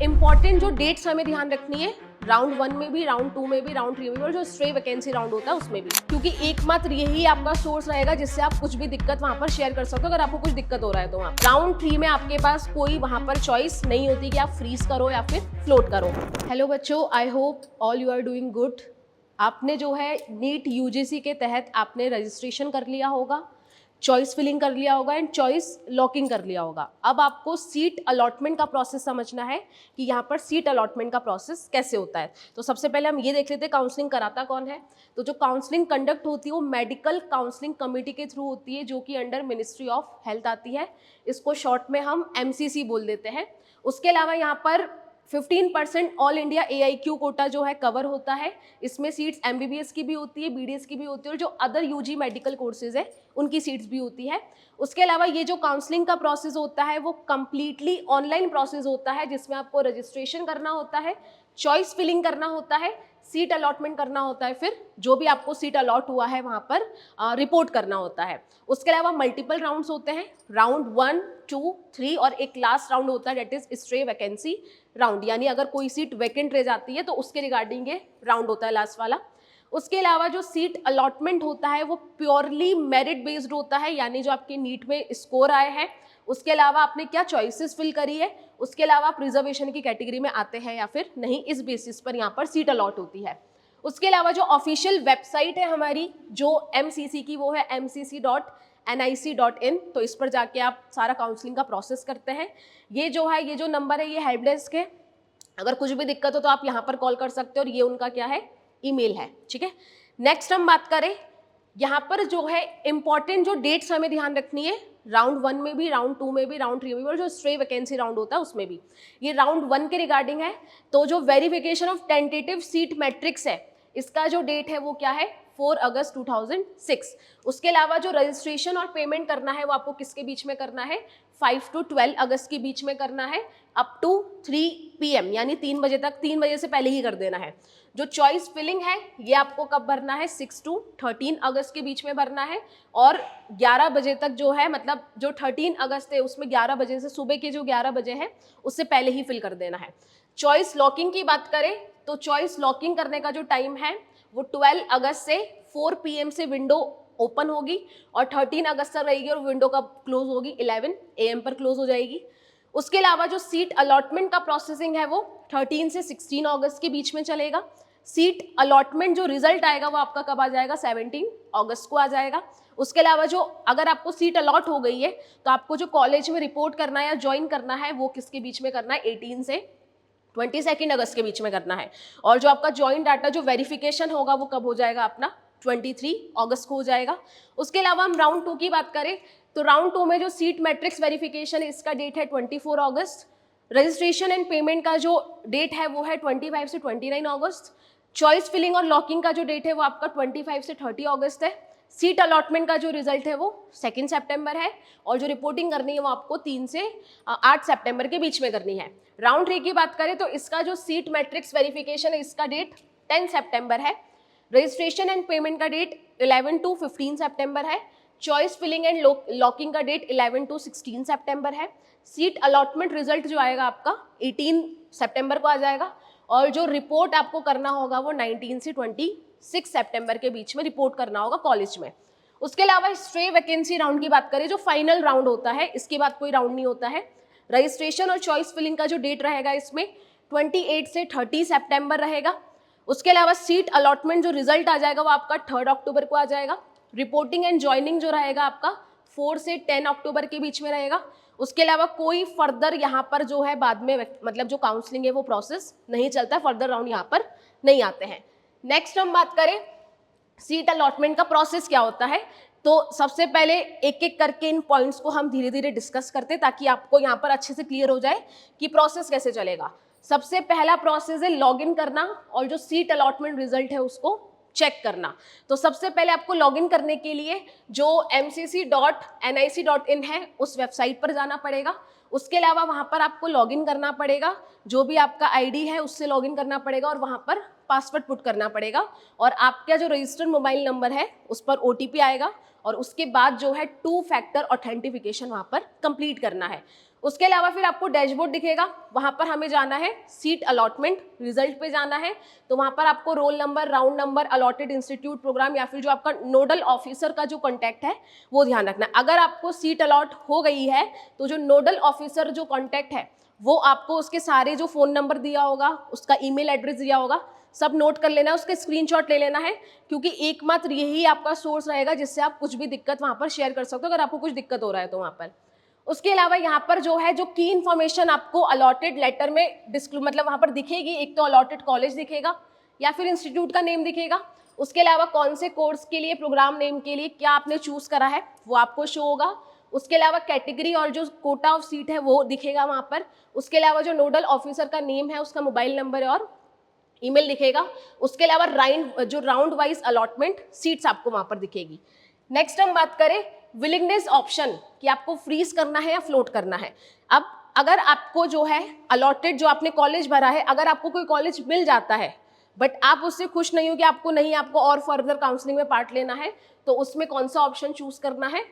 Important जो dates हमें ध्यान रखनी है, राउंड 1 में भी, राउंड 2 में भी, राउंड 3 में भी, और जो स्ट्रे वैकेंसी राउंड होता है उसमें भी, क्योंकि एकमात्र यही आपका सोर्स रहेगा जिससे आप कुछ भी दिक्कत वहां पर शेयर कर सकते हो अगर आपको कुछ दिक्कत हो रहा है तो। वहां राउंड 3 में आपके पास कोई वहां पर चॉइस नहीं होती कि आप फ्रीज करो या फिर फ्लोट करो। हेलो बच्चों, I hope all you are doing good. आपने जो है नीट यूजीसी के तहत आपने रजिस्ट्रेशन कर लिया होगा, चॉइस फिलिंग कर लिया होगा एंड चॉइस लॉकिंग कर लिया होगा। अब आपको सीट अलॉटमेंट का प्रोसेस समझना है कि यहाँ पर सीट अलॉटमेंट का प्रोसेस कैसे होता है। तो सबसे पहले हम ये देख लेते हैं काउंसलिंग कराता कौन है। तो जो काउंसलिंग कंडक्ट होती है वो मेडिकल काउंसलिंग कमेटी के थ्रू होती है, जो कि अंडर मिनिस्ट्री ऑफ हेल्थ आती है। इसको शॉर्ट में हम MCC बोल देते हैं। उसके अलावा यहाँ पर 15% ऑल इंडिया AIQ कोटा जो है कवर होता है। इसमें सीट्स MBBS की भी होती है, BDS की भी होती है, और जो अदर UG मेडिकल कोर्सेज है उनकी सीट्स भी होती है। उसके अलावा ये जो काउंसलिंग का प्रोसेस होता है वो कंप्लीटली ऑनलाइन प्रोसेस होता है, जिसमें आपको रजिस्ट्रेशन करना होता है, चॉइस फिलिंग करना होता है, सीट अलॉटमेंट करना होता है, फिर जो भी आपको सीट अलॉट हुआ है वहाँ पर रिपोर्ट करना होता है। उसके अलावा मल्टीपल राउंड्स होते हैं, राउंड 1, 2, 3 और एक लास्ट राउंड होता है, that is stray vacancy round. यानी अगर कोई सीट वैकेंट रह जाती है तो उसके रिगार्डिंग ये राउंड होता है लास्ट वाला। उसके अलावा जो सीट अलॉटमेंट होता है वो प्योरली मेरिट बेस्ड होता है, यानी जो आपके नीट में स्कोर आए हैं, उसके अलावा आपने क्या चॉइसेस फिल करी है, उसके अलावा आप रिजर्वेशन की कैटेगरी में आते हैं या फिर नहीं, इस बेसिस पर यहाँ पर सीट अलॉट होती है। उसके अलावा जो ऑफिशियल वेबसाइट है हमारी जो MCC की, वो है mcc.nic.in। तो इस पर जाके आप सारा काउंसलिंग का प्रोसेस करते हैं। ये जो है, ये जो नंबर है, ये हेल्प डेस्क है। अगर कुछ भी दिक्कत हो तो आप यहाँ पर कॉल कर सकते हो, और ये उनका क्या है, ईमेल है। ठीक है, नेक्स्ट हम बात करें, यहाँ पर जो है इंपॉर्टेंट जो डेट्स हमें ध्यान रखनी है, राउंड 1 में भी, राउंड 2 में भी, राउंड 3 में भी, और जो स्ट्रे वैकेंसी राउंड होता है उसमें भी। ये राउंड 1 के रिगार्डिंग है। तो जो verification of tentative seat matrix है, इसका जो डेट है वो क्या है, 4 अगस्त 2006। उसके अलावा जो रजिस्ट्रेशन और पेमेंट करना है वो आपको किसके बीच में करना है, 5 to 12 अगस्त के बीच में करना है, अप टू 3 PM, यानी 3 बजे तक, 3 बजे से पहले ही कर देना है। जो चॉइस फिलिंग है ये आपको कब भरना है, 6 to 13 अगस्त के बीच में भरना है, और 11 बजे तक जो है, मतलब जो 13 अगस्त है उसमें 11 बजे से, सुबह के जो 11 बजे है उससे पहले ही फिल कर देना है। चॉइस लॉकिंग की बात करें तो चॉइस लॉकिंग करने का जो टाइम है वो 12 अगस्त से 4 PM से विंडो ओपन होगी, और 13 अगस्त तक रहेगी, और विंडो कब क्लोज होगी, 11 AM पर क्लोज हो जाएगी। उसके अलावा जो सीट अलॉटमेंट का प्रोसेसिंग है वो 13 से 16 अगस्त के बीच में चलेगा। सीट अलॉटमेंट जो रिजल्ट आएगा वो आपका कब आ जाएगा, 17 अगस्त को आ जाएगा। उसके अलावा जो अगर आपको सीट अलॉट हो गई है तो आपको जो कॉलेज में रिपोर्ट करना है या ज्वाइन करना है वो किसके बीच में करना है, 18 से 22 अगस्त के बीच में करना है। और जो आपका ज्वाइन डाटा जो वेरिफिकेशन होगा वो कब हो जाएगा अपना, 23 अगस्त को हो जाएगा। उसके अलावा हम राउंड 2 की बात करें तो राउंड 2 में जो सीट मैट्रिक्स वेरिफिकेशन है इसका डेट है 24 अगस्त। रजिस्ट्रेशन एंड पेमेंट का जो डेट है वो है 25 से 29 अगस्त। चॉइस फिलिंग और लॉकिंग का जो डेट है वो आपका 25 से 30 अगस्त है। सीट अलॉटमेंट का जो रिजल्ट है वो 2 सितंबर है, और जो रिपोर्टिंग करनी है वो आपको 3 से 8 सितंबर के बीच में करनी है। राउंड 3 की बात करें तो इसका जो सीट मैट्रिक्स वेरिफिकेशन है इसका डेट 10 सितंबर है। रजिस्ट्रेशन एंड पेमेंट का डेट 11 to 15 सितंबर है। चॉइस फिलिंग एंड लॉकिंग का डेट 11 to 16 सितंबर है। सीट अलॉटमेंट रिजल्ट जो आएगा आपका 18 सितंबर को आ जाएगा, और जो रिपोर्ट आपको करना होगा वो 19 से 26 सितंबर के बीच में रिपोर्ट करना होगा कॉलेज में। उसके अलावा स्ट्रे वैकेंसी राउंड की बात करें जो फाइनल राउंड होता है, इसके बाद कोई राउंड नहीं होता है। रजिस्ट्रेशन और चॉइस फिलिंग का जो डेट रहेगा इसमें 28 से 30 सितंबर रहेगा। उसके अलावा सीट अलॉटमेंट जो रिजल्ट आ जाएगा वो आपका 3 अक्टूबर को आ जाएगा। रिपोर्टिंग एंड ज्वाइनिंग जो रहेगा आपका 4 से 10 अक्टूबर के बीच में रहेगा। उसके अलावा कोई फर्दर यहाँ पर जो है बाद में, मतलब जो काउंसलिंग है वो प्रोसेस नहीं चलता, फर्दर राउंड यहाँ पर नहीं आते हैं। नेक्स्ट हम बात करें सीट अलॉटमेंट का प्रोसेस क्या होता है, तो सबसे पहले एक एक करके इन पॉइंट्स को हम धीरे धीरे डिस्कस करते हैं ताकि आपको यहाँ पर अच्छे से क्लियर हो जाए कि प्रोसेस कैसे चलेगा। सबसे पहला प्रोसेस है लॉगिन करना और जो सीट अलॉटमेंट रिजल्ट है उसको चेक करना। तो सबसे पहले आपको लॉगिन करने के लिए जो mcc.nic.in है उस वेबसाइट पर जाना पड़ेगा। उसके अलावा वहाँ पर आपको लॉगिन करना पड़ेगा, जो भी आपका आईडी है उससे लॉगिन करना पड़ेगा, और वहाँ पर पासवर्ड पुट करना पड़ेगा, और आपका जो रजिस्टर्ड मोबाइल नंबर है उस पर OTP आएगा, और उसके बाद जो है 2 फैक्टर ऑथेंटिफिकेशन वहाँ पर कंप्लीट करना है। उसके अलावा फिर आपको डैशबोर्ड दिखेगा, वहां पर हमें जाना है सीट अलॉटमेंट रिजल्ट पे जाना है। तो वहां पर आपको roll number, round number, allotted institute, program या फिर जो आपका नोडल ऑफिसर का जो कॉन्टैक्ट है वो ध्यान रखना है। अगर आपको सीट अलॉट हो गई है तो जो नोडल ऑफिसर जो कॉन्टैक्ट है वो आपको उसके सारे जो फोन नंबर दिया होगा, उसका ईमेल एड्रेस दिया होगा, सब नोट कर लेना है, उसके स्क्रीनशॉट ले लेना है, क्योंकि एकमात्र यही आपका सोर्स रहेगा जिससे आप कुछ भी दिक्कत वहां पर शेयर कर सकते हो अगर आपको कुछ दिक्कत हो रहा है तो वहां पर। उसके अलावा यहाँ पर जो है जो की इन्फॉर्मेशन आपको अलॉटेड लेटर में मतलब वहां पर दिखेगी, एक तो अलॉटेड कॉलेज दिखेगा या फिर इंस्टीट्यूट का नेम दिखेगा। उसके अलावा कौन से कोर्स के लिए, प्रोग्राम नेम के लिए क्या आपने चूज करा है वो आपको शो होगा। उसके अलावा कैटेगरी और जो कोटा ऑफ सीट है वो दिखेगा वहां पर। उसके अलावा जो नोडल ऑफिसर का नेम है, उसका मोबाइल नंबर और ईमेल दिखेगा। उसके अलावा राउंड वाइज अलॉटमेंट सीट्स आपको वहां पर दिखेगी। नेक्स्ट हम बात करें विलिंगनेस ऑप्शन कि आपको फ्रीज करना है या फ्लोट करना है। अब अगर आपको जो है अलॉटेड जो आपने कॉलेज भरा है, अगर आपको कोई कॉलेज मिल जाता है बट आप उससे खुश नहीं हो कि आपको और फर्दर काउंसलिंग में पार्ट लेना है, तो उसमें कौन सा ऑप्शन चूज करना है?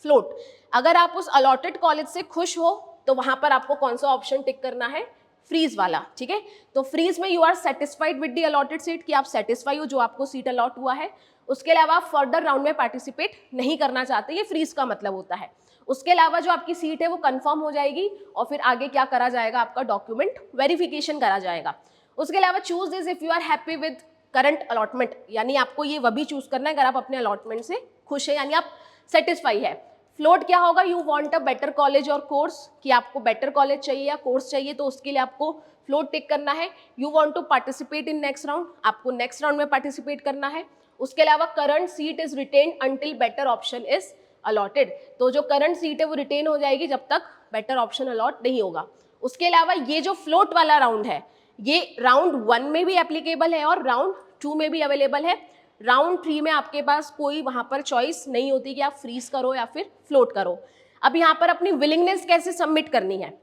फ्लोट। अगर आप उस अलॉटेड कॉलेज से खुश हो तो वहां पर आपको कौन सा ऑप्शन टिक करना है? फ्रीज वाला। ठीक है, तो फ्रीज में you are satisfied with the allotted seat, कि आप सेटिस्फाई हो जो आपको सीट अलॉट हुआ है। उसके अलावा आप फर्दर राउंड में पार्टिसिपेट नहीं करना चाहते, ये फ्रीज का मतलब होता है। उसके अलावा जो आपकी सीट है वो कंफर्म हो जाएगी और फिर आगे क्या करा जाएगा, आपका डॉक्यूमेंट वेरिफिकेशन करा जाएगा। उसके अलावा choose this if you are happy with current allotment, यानी आपको ये वही चूज करना है अगर आप अपने अलॉटमेंट से खुश है, यानी आप सेटिस्फाई है। फ्लोट क्या होगा? You want a better college और कोर्स, कि आपको बेटर कॉलेज चाहिए या कोर्स चाहिए, तो उसके लिए आपको फ्लोट टिक करना है। You want to participate in next round, आपको नेक्स्ट राउंड में पार्टिसिपेट करना है। उसके अलावा current seat is retained until better option is allotted, तो जो करंट सीट है वो रिटेन हो जाएगी जब तक बेटर ऑप्शन अलॉट नहीं होगा। उसके अलावा ये जो फ्लोट वाला राउंड है ये राउंड 1 में भी एप्लीकेबल है और राउंड 2 में भी अवेलेबल है। राउंड 3 में आपके पास कोई वहां पर चॉइस नहीं होती कि आप फ्रीज करो या फिर फ्लोट करो। अब यहाँ पर अपनी विलिंगनेस कैसे सबमिट करनी है,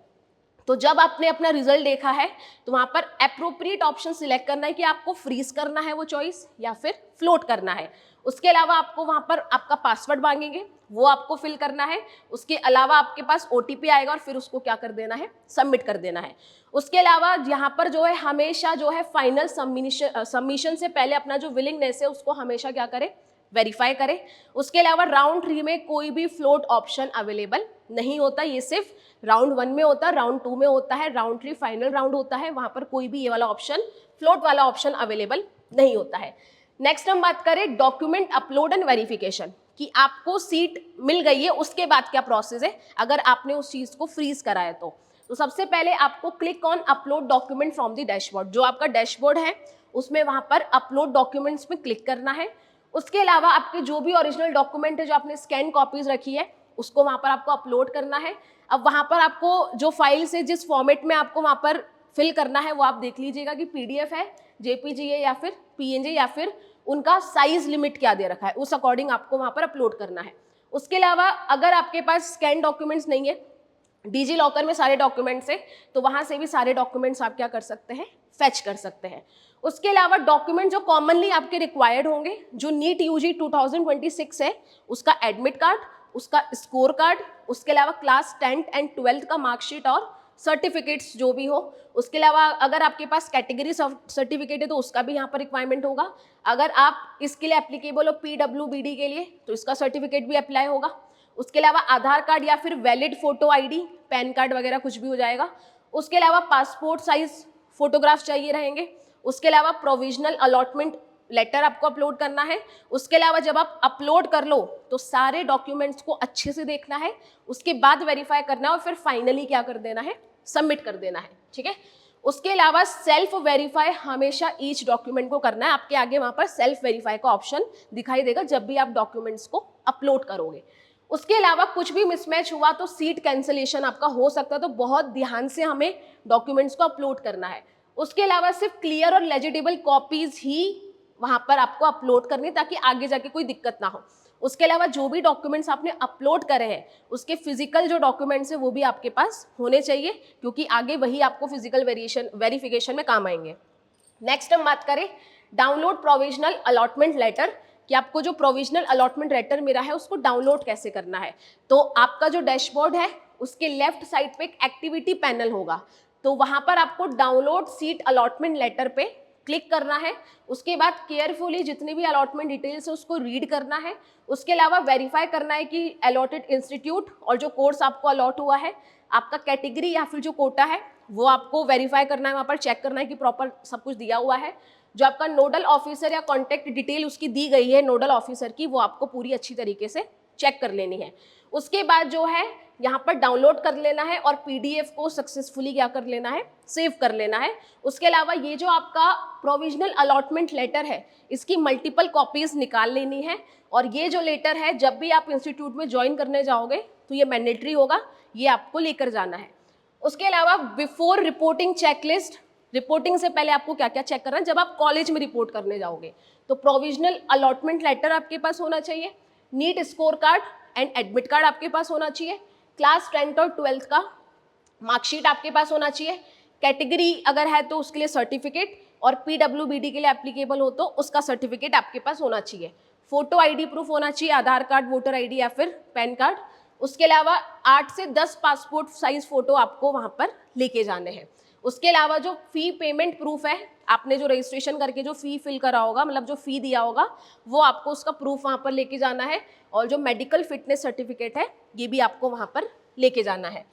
तो जब आपने अपना रिजल्ट देखा है तो वहां पर एप्रोप्रिएट ऑप्शन सिलेक्ट करना है कि आपको फ्रीज करना है वो चॉइस या फिर फ्लोट करना है। उसके अलावा आपको वहां पर आपका पासवर्ड मांगेंगे, वो आपको फिल करना है। उसके अलावा आपके पास ओटीपी आएगा और फिर उसको क्या कर देना है? सबमिट कर देना है। उसके अलावा यहाँ पर जो है हमेशा जो है फाइनल सबमिशन से पहले अपना जो विलिंगनेस है उसको हमेशा क्या करे? वेरीफाई करें। उसके अलावा राउंड 3 में कोई भी फ्लोट ऑप्शन अवेलेबल नहीं होता, ये सिर्फ राउंड 1 में होता है, राउंड 2 में होता है, राउंड 3 फाइनल राउंड होता है, वहां पर कोई भी ये वाला ऑप्शन, फ्लोट वाला ऑप्शन अवेलेबल नहीं होता है। नेक्स्ट हम बात करें डॉक्यूमेंट अपलोड एंड वेरिफिकेशन, कि आपको सीट मिल गई है उसके बाद क्या प्रोसेस है अगर आपने उस चीज को फ्रीज करा है तो सबसे पहले आपको click on upload document from the dashboard, जो आपका डैशबोर्ड है उसमें वहां पर अपलोड डॉक्यूमेंट्स में क्लिक करना है। उसके अलावा आपके जो भी ओरिजिनल डॉक्यूमेंट है, जो आपने स्कैन कॉपीज रखी है, उसको वहां पर आपको अपलोड करना है। अब वहां पर आपको जो फाइल्स है, जिस फॉर्मेट में आपको वहां पर फिल करना है वो आप देख लीजिएगा कि पीडीएफ है, जेपीजी है या फिर पीएनजी, या फिर उनका साइज लिमिट क्या दे रखा है, उस अकॉर्डिंग आपको वहां पर अपलोड करना है। उसके अलावा अगर आपके पास स्कैन डॉक्यूमेंट्स नहीं है, डिजी लॉकर में सारे डॉक्यूमेंट्स है, तो वहां से भी सारे डॉक्यूमेंट्स आप क्या कर सकते हैं? फेच कर सकते हैं। उसके अलावा डॉक्यूमेंट जो कॉमनली आपके रिक्वायर्ड होंगे, जो नीट यूजी 2026 है उसका एडमिट कार्ड, उसका स्कोर कार्ड, उसके अलावा क्लास 10th एंड 12th का मार्कशीट और सर्टिफिकेट्स जो भी हो। उसके अलावा अगर आपके पास कैटेगरी सर्टिफिकेट है तो उसका भी यहाँ पर रिक्वायरमेंट होगा। अगर आप इसके लिए एप्लीकेबल हो पीडब्ल्यूबीडी के लिए तो इसका सर्टिफिकेट भी अप्लाई होगा। उसके अलावा आधार कार्ड या फिर valid photo ID, pan card वगैरह कुछ भी हो जाएगा। उसके अलावा पासपोर्ट साइज फोटोग्राफ चाहिए रहेंगे। उसके अलावा प्रोविजनल अलॉटमेंट लेटर आपको अपलोड करना है। उसके अलावा जब आप अपलोड कर लो तो सारे डॉक्यूमेंट्स को अच्छे से देखना है, उसके बाद वेरीफाई करना है और फिर फाइनली क्या कर देना है? सबमिट कर देना है। ठीक है, उसके अलावा सेल्फ वेरीफाई हमेशा ईच डॉक्यूमेंट को करना है। आपके आगे वहां पर सेल्फ वेरीफाई का ऑप्शन दिखाई देगा जब भी आप डॉक्यूमेंट्स को अपलोड करोगे। उसके अलावा कुछ भी मिसमैच हुआ तो सीट कैंसिलेशन आपका हो सकता है, तो बहुत ध्यान से हमें डॉक्यूमेंट्स को अपलोड करना है। उसके अलावा सिर्फ क्लियर और लेजिटेबल कॉपीज ही वहां पर आपको अपलोड करनी है ताकि आगे जाके कोई दिक्कत ना हो। उसके अलावा जो भी डॉक्यूमेंट्स आपने अपलोड करे हैं उसके फिजिकल जो डॉक्यूमेंट्स है वो भी आपके पास होने चाहिए, क्योंकि आगे वही आपको फिजिकल वेरिफिकेशन में काम आएंगे। नेक्स्ट हम बात करें डाउनलोड प्रोविजनल अलॉटमेंट लेटर, कि आपको जो प्रोविजनल अलॉटमेंट लेटर मिला है उसको डाउनलोड कैसे करना है। तो आपका जो डैशबोर्ड है उसके लेफ्ट साइड पे एक एक्टिविटी पैनल होगा, तो वहां पर आपको डाउनलोड सीट अलॉटमेंट लेटर पे क्लिक करना है। उसके बाद केयरफुली जितनी भी अलॉटमेंट डिटेल्स है उसको रीड करना है। उसके अलावा वेरीफाई करना है कि अलॉटेड इंस्टीट्यूट और जो कोर्स आपको अलॉट हुआ है, आपका कैटेगरी या फिर जो कोटा है वो आपको वेरीफाई करना है, वहाँ पर चेक करना है कि प्रॉपर सब कुछ दिया हुआ है। जो आपका नोडल ऑफिसर या कॉन्टैक्ट डिटेल उसकी दी गई है नोडल ऑफिसर की, वो आपको पूरी अच्छी तरीके से चेक कर लेनी है। उसके बाद जो है यहाँ पर डाउनलोड कर लेना है और पीडीएफ को सक्सेसफुली क्या कर लेना है, सेव कर लेना है। उसके अलावा ये जो आपका प्रोविजनल अलॉटमेंट लेटर है इसकी मल्टीपल कॉपीज निकाल लेनी है, और ये जो लेटर है जब भी आप इंस्टीट्यूट में ज्वाइन करने जाओगे तो ये मैंडेटरी होगा, ये आपको लेकर जाना है। उसके अलावा बिफोर रिपोर्टिंग चेकलिस्ट, रिपोर्टिंग से पहले आपको क्या क्या चेक करना है जब आप कॉलेज में रिपोर्ट करने जाओगे, तो प्रोविजनल अलॉटमेंट लेटर आपके पास होना चाहिए, NEET score card and admit card आपके पास होना चाहिए, क्लास 10th और 12th का मार्कशीट आपके पास होना चाहिए, कैटेगरी अगर है तो उसके लिए सर्टिफिकेट, और पीडब्ल्यूबीडी के लिए एप्लीकेबल हो तो उसका सर्टिफिकेट आपके पास होना चाहिए। फोटो आईडी प्रूफ होना चाहिए, आधार कार्ड, वोटर आईडी या फिर पैन कार्ड। उसके अलावा 8 से 10 पासपोर्ट साइज फोटो आपको वहां पर लेके जाने हैं। उसके अलावा जो फी पेमेंट प्रूफ है, आपने जो रजिस्ट्रेशन करके जो फी फिल करा होगा, मतलब जो फी दिया होगा, वो आपको उसका प्रूफ वहां पर लेके जाना है, और जो मेडिकल फिटनेस सर्टिफिकेट है ये भी आपको वहां पर लेके जाना है।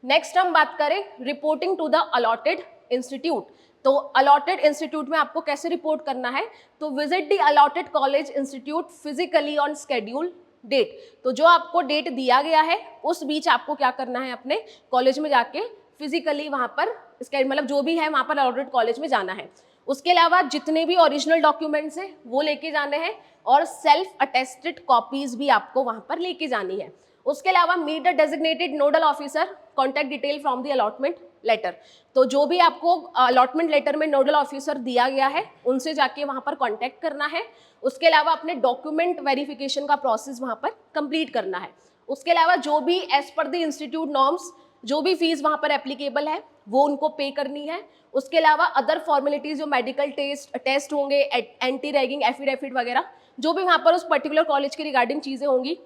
नेक्स्ट हम बात करें reporting to the allotted institute, तो अलॉटेड इंस्टीट्यूट में आपको कैसे रिपोर्ट करना है, तो visit the allotted college institute physically on schedule date, तो जो आपको डेट दिया गया है उस बीच आपको क्या करना है, अपने कॉलेज में जाके फिजिकली वहां पर मतलब जो भी है वहां पर अलॉटेड कॉलेज में जाना है। उसके अलावा जितने भी ओरिजिनल डॉक्यूमेंट्स हैं वो लेके जाने हैं, और सेल्फ अटेस्टेड कॉपीज भी आपको वहां पर लेके जानी है। उसके अलावा meet the designated nodal officer, contact detail from the allotment letter, तो जो भी आपको अलॉटमेंट लेटर में नोडल ऑफिसर दिया गया है उनसे जाके वहां पर कॉन्टैक्ट करना है। उसके अलावा अपने डॉक्यूमेंट वेरिफिकेशन का प्रोसेस वहां पर कंप्लीट करना है। उसके अलावा जो भी as per the institute norms जो भी फीस वहां पर एप्लीकेबल है वो उनको पे करनी है। उसके अलावा अदर फॉर्मेलिटीज जो मेडिकल टेस्ट होंगे, एंटी रैगिंग एफिडेविट वगैरह, जो भी वहां पर उस पर्टिकुलर कॉलेज के रिगार्डिंग चीजें होंगी,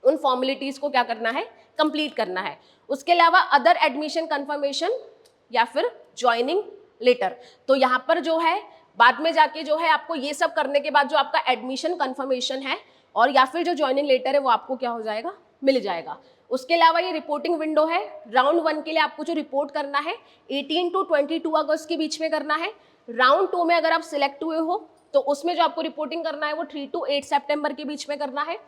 उन फॉर्मेलिटीज को क्या करना है, कंप्लीट करना है। उसके अलावा अदर एडमिशन कंफर्मेशन या फिर ज्वाइनिंग लेटर, तो यहाँ पर जो है बाद में जाके जो है आपको ये सब करने के बाद जो आपका एडमिशन कंफर्मेशन है और या फिर जो ज्वाइनिंग लेटर है वो आपको क्या हो जाएगा, मिल जाएगा। उसके अलावा ये रिपोर्टिंग विंडो है, राउंड 1 के लिए आपको जो रिपोर्ट करना है 18 to 22 अगस्त के बीच में करना है। राउंड 2 में अगर आप सिलेक्ट हुए हो तो उसमें जो आपको रिपोर्टिंग करना है वो 3 to 8 सितंबर के बीच में करना है।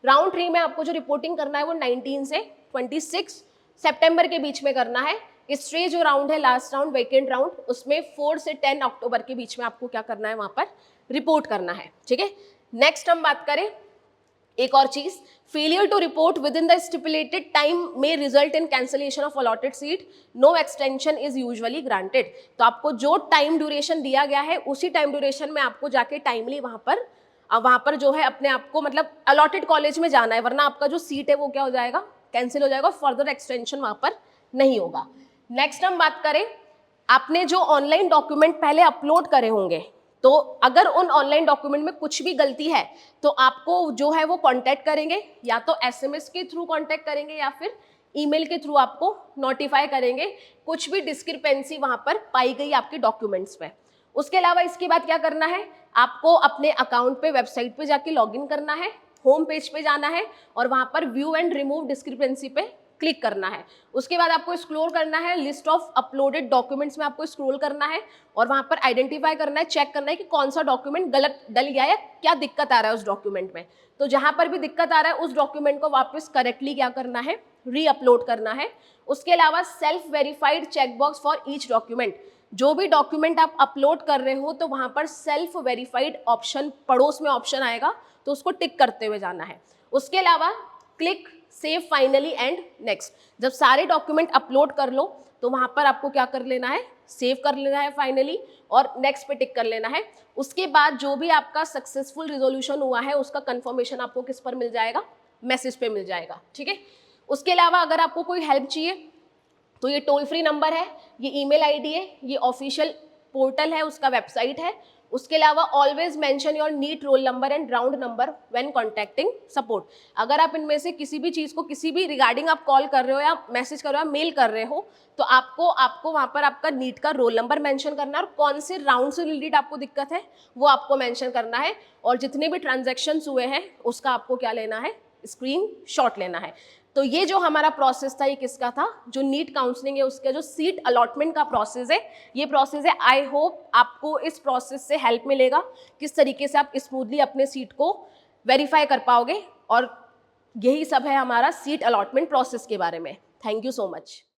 राउंड 3 में आपको जो रिपोर्टिंग करना है वो 19 से 26 सितंबर के बीच में करना है। स्ट्रे जो राउंड है, लास्ट राउंड, वेकेंट राउंड, उसमें 4 से 10 अक्टूबर के बीच में आपको क्या करना है, वहां पर रिपोर्ट करना है। ठीक है, नेक्स्ट हम बात करें एक और चीज, failure to report within the stipulated time में result in cancellation of allotted seat, no extension is usually granted, तो आपको जो टाइम ड्यूरेशन दिया गया है उसी टाइम ड्यूरेशन में आपको जाके टाइमली वहां पर जो है अपने आप को मतलब अलॉटेड कॉलेज में जाना है, वरना आपका जो सीट है वो क्या हो जाएगा, कैंसिल हो जाएगा, फर्दर एक्सटेंशन वहां पर नहीं होगा। नेक्स्ट हम बात करें, आपने जो ऑनलाइन डॉक्यूमेंट पहले अपलोड करे होंगे, तो अगर उन ऑनलाइन डॉक्यूमेंट में कुछ भी गलती है तो आपको जो है वो कांटेक्ट करेंगे, या तो एसएमएस के थ्रू कांटेक्ट करेंगे या फिर ईमेल के थ्रू आपको नोटिफाई करेंगे कुछ भी डिस्क्रिपेंसी वहां पर पाई गई आपके डॉक्यूमेंट्स में। उसके अलावा इसके बाद क्या करना है, आपको अपने अकाउंट पे वेबसाइट पे जाके लॉगिन करना है, होम पेज पे जाना है और वहां पर व्यू एंड रिमूव डिस्क्रिपेंसी पे क्लिक करना है। उसके बाद आपको स्क्रॉल करना है, लिस्ट ऑफ अपलोडेड डॉक्यूमेंट्स में आपको स्क्रॉल करना है और वहां पर आइडेंटिफाई करना है, चेक करना है कि कौन सा डॉक्यूमेंट गलत डल गया है, क्या दिक्कत आ रहा है उस डॉक्यूमेंट में। तो जहां पर भी दिक्कत आ रहा है उस डॉक्यूमेंट को वापस करेक्टली क्या करना है, री अपलोड करना है। उसके अलावा self verified checkbox for each document, जो भी डॉक्यूमेंट आप अपलोड कर रहे हो तो वहां पर सेल्फ वेरीफाइड ऑप्शन पड़ोस में ऑप्शन आएगा, तो उसको टिक करते हुए जाना है। उसके अलावा click save finally and next, जब सारे डॉक्यूमेंट अपलोड कर लो तो वहां पर आपको क्या कर लेना है, सेव कर लेना है फाइनली और नेक्स्ट पे टिक कर लेना है। उसके बाद जो भी आपका सक्सेसफुल रिजोल्यूशन हुआ है उसका कंफर्मेशन आपको किस पर मिल जाएगा, मैसेज पे मिल जाएगा। ठीक है, उसके अलावा अगर आपको कोई हेल्प चाहिए तो ये टोल फ्री नंबर है, ये ईमेल आईडी है, ये ऑफिशियल पोर्टल है, उसका वेबसाइट है, उसके अलावा always mention your NEET roll number and round number when contacting support. अगर आप इनमें से किसी भी चीज़ को, किसी भी रिगार्डिंग आप कॉल कर रहे हो या मैसेज कर रहे हो या मेल कर रहे हो, तो आपको वहाँ पर आपका नीट का रोल नंबर मेंशन करना है और कौन से राउंड से रिलेटेड आपको दिक्कत है वो आपको मेंशन करना है, और जितने भी ट्रांजेक्शन्स हुए हैं उसका आपको क्या लेना है, स्क्रीन शॉट लेना है। तो ये जो हमारा प्रोसेस था, ये किसका था, जो नीट काउंसलिंग है उसका जो सीट अलॉटमेंट का प्रोसेस है, ये प्रोसेस है। आई होप आपको इस प्रोसेस से हेल्प मिलेगा, किस तरीके से आप स्मूथली अपने सीट को वेरीफाई कर पाओगे, और यही सब है हमारा सीट अलॉटमेंट प्रोसेस के बारे में। Thank you so much.